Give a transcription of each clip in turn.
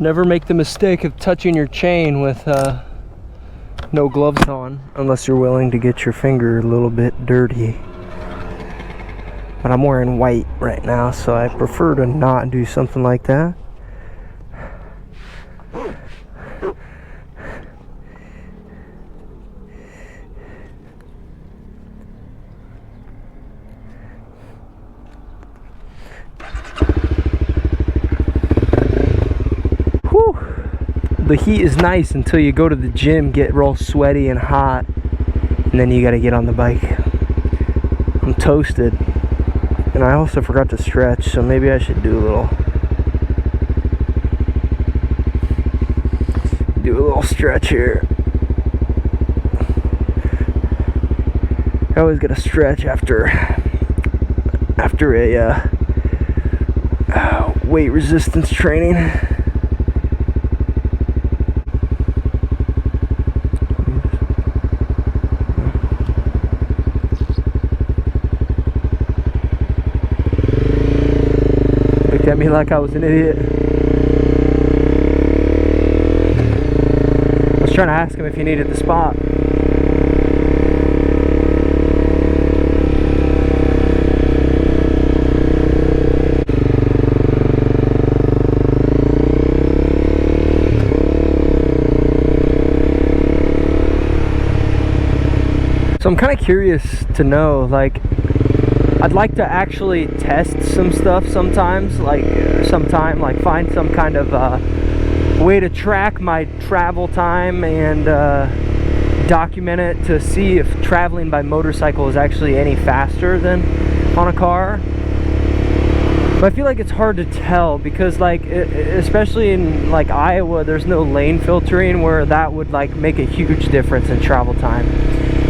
Never make the mistake of touching your chain with no gloves on, unless you're willing to get your finger a little bit dirty. But I'm wearing white right now, so I prefer to not do something like that. The heat is nice until you go to the gym, get real sweaty and hot, and then you gotta get on the bike. I'm toasted. And I also forgot to stretch, so maybe I should do a little stretch here. I always gotta stretch after a weight resistance training. Looked at me like I was an idiot. I was trying to ask him if he needed the spot. So I'm kind of curious to know, like, I'd like to actually test some stuff sometimes, like find some kind of way to track my travel time and document it to see if traveling by motorcycle is actually any faster than on a car. But I feel like it's hard to tell because, like, especially in like Iowa, there's no lane filtering where that would like make a huge difference in travel time.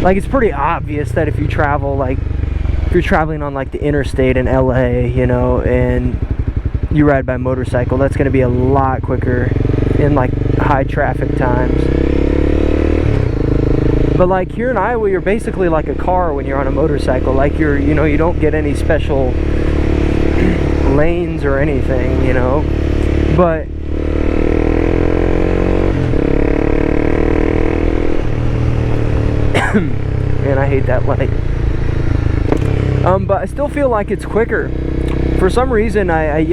Like, it's pretty obvious that if you travel, like, if you're traveling on like the interstate in LA, you know, and you ride by motorcycle, that's going to be a lot quicker in like high traffic times. But like here in Iowa, you're basically like a car when you're on a motorcycle. Like you know, you don't get any special lanes or anything, you know. But man, I hate that light. But I still feel like it's quicker. For some reason, I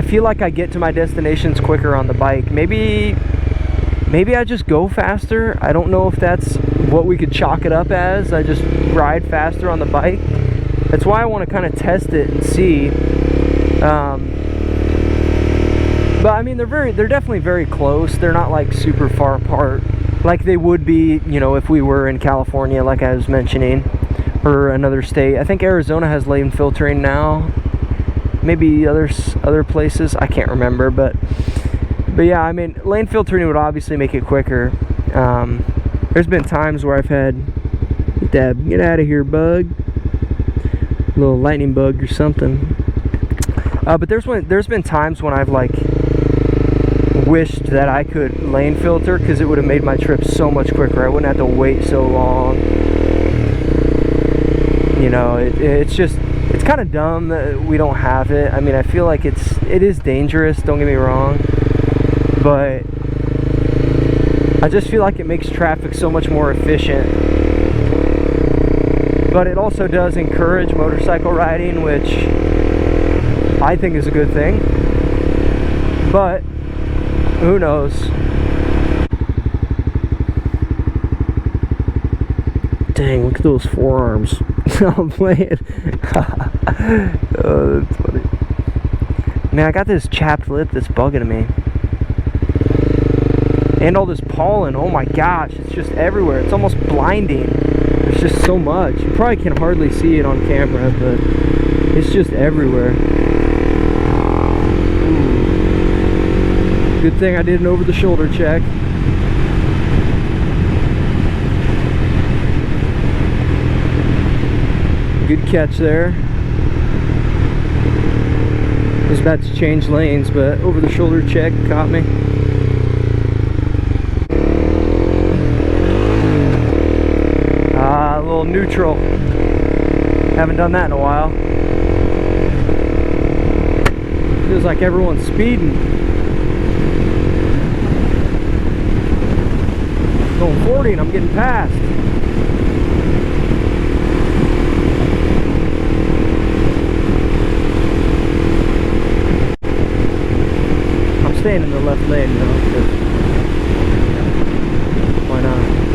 feel like I get to my destinations quicker on the bike. Maybe I just go faster. I don't know if that's what we could chalk it up as. I just ride faster on the bike. That's why I want to kind of test it and see. But I mean, they're definitely very close. They're not like super far apart, like they would be, you know, if we were in California, like I was mentioning, or another state. I think Arizona has lane filtering now. Maybe other places, I can't remember, but yeah, I mean, lane filtering would obviously make it quicker. There's been times where I've had, get out of here, bug, little lightning bug or something. But there's been times when I've like wished that I could lane filter, because it would have made my trip so much quicker. I wouldn't have to wait so long. You know, it's kind of dumb that we don't have it. I mean, I feel like it is dangerous, don't get me wrong, but I just feel like it makes traffic so much more efficient. But it also does encourage motorcycle riding, which I think is a good thing. But who knows? Dang, look at those forearms. I'm playing. Oh, that's funny. Man, I got this chapped lip that's bugging me. And all this pollen, oh my gosh, it's just everywhere. It's almost blinding. There's just so much. You probably can hardly see it on camera, but it's just everywhere. Good thing I did an over-the-shoulder check. Good catch there. I was about to change lanes, but over-the-shoulder check caught me. A little neutral. Haven't done that in a while. Feels like everyone's speeding. Going 40 and I'm getting past. I'm staying in the left lane though, because why not?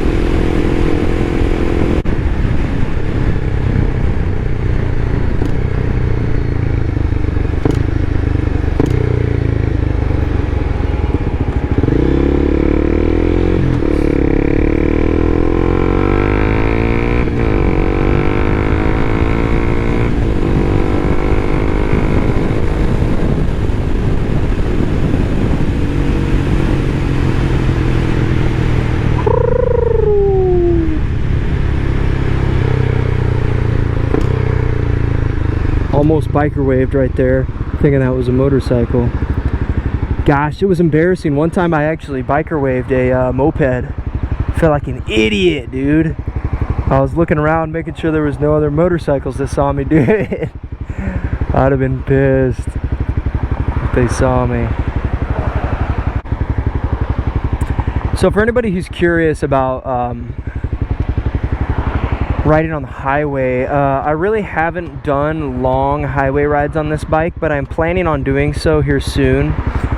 Almost biker waved right there, thinking that was a motorcycle. Gosh, it was embarrassing. One time I actually biker waved a moped. Felt like an idiot, dude. I was looking around making sure there was no other motorcycles that saw me do it. I'd have been pissed if they saw me. So for anybody who's curious about riding on the highway, I really haven't done long highway rides on this bike, but I'm planning on doing so here soon,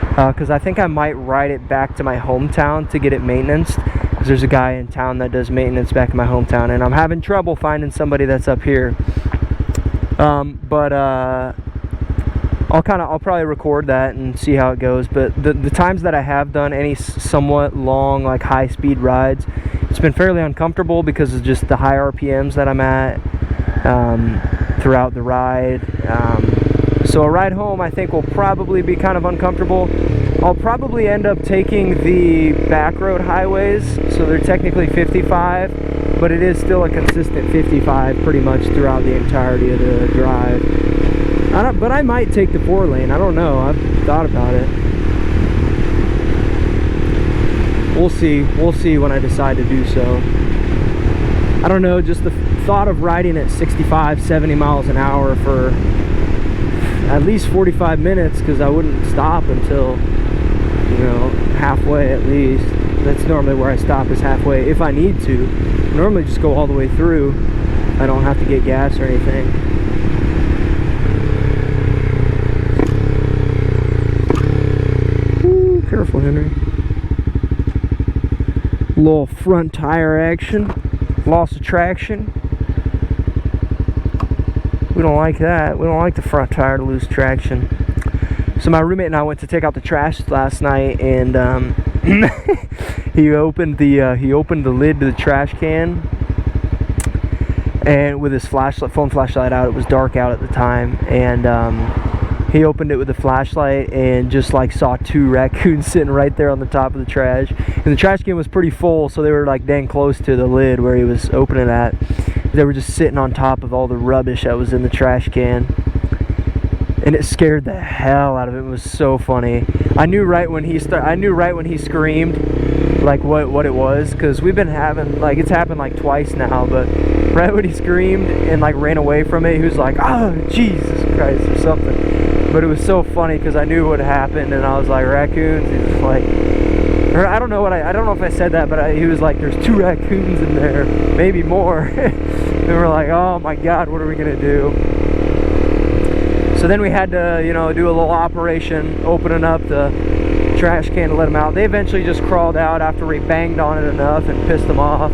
because I think I might ride it back to my hometown to get it maintained, because there's a guy in town that does maintenance back in my hometown, and I'm having trouble finding somebody that's up here. I'll probably record that and see how it goes. But the times that I have done any somewhat long, like high speed rides, it's been fairly uncomfortable because of just the high RPMs that I'm at throughout the ride. So a ride home I think will probably be kind of uncomfortable. I'll probably end up taking the back road highways, so they're technically 55, but it is still a consistent 55 pretty much throughout the entirety of the drive. But I might take the 4-lane. I don't know. I've thought about it. We'll see. We'll see when I decide to do so. I don't know. Just the thought of riding at 65, 70 miles an hour for at least 45 minutes, because I wouldn't stop until, you know, halfway at least. That's normally where I stop, is halfway if I need to. I normally just go all the way through. I don't have to get gas or anything. Careful, Henry. Little front tire action. Loss of traction. We don't like that. We don't like the front tire to lose traction. So my roommate and I went to take out the trash last night, and he opened the lid to the trash can, and with his phone flashlight out. It was dark out at the time, and he opened it with a flashlight and just like saw 2 raccoons sitting right there on the top of the trash. And the trash can was pretty full, so they were like dang close to the lid where he was opening at. They were just sitting on top of all the rubbish that was in the trash can. And it scared the hell out of him. It was so funny. I knew right when he screamed like what it was, because we've been having, like, it's happened like twice now, but right when he screamed and like ran away from it, he was like, oh Jesus Christ or something. But it was so funny because I knew what happened, and I was like, raccoons. He was like, or I don't know if I said that, but he was like, there's 2 raccoons in there, maybe more. And we're like, oh my God, what are we gonna do? So then we had to, you know, do a little operation, opening up the trash can to let them out. They eventually just crawled out after we banged on it enough and pissed them off.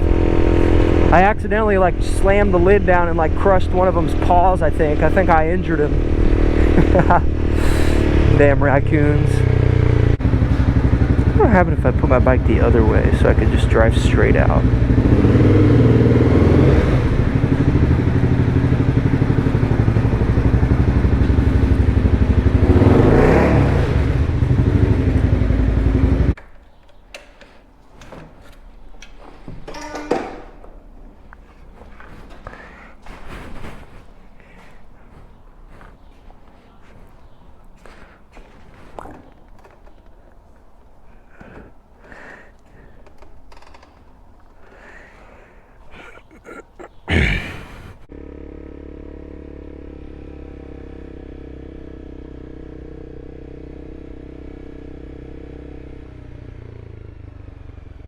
I accidentally like slammed the lid down and like crushed one of them's paws. I think I injured him. Damn raccoons. What would happen if I put my bike the other way so I could just drive straight out?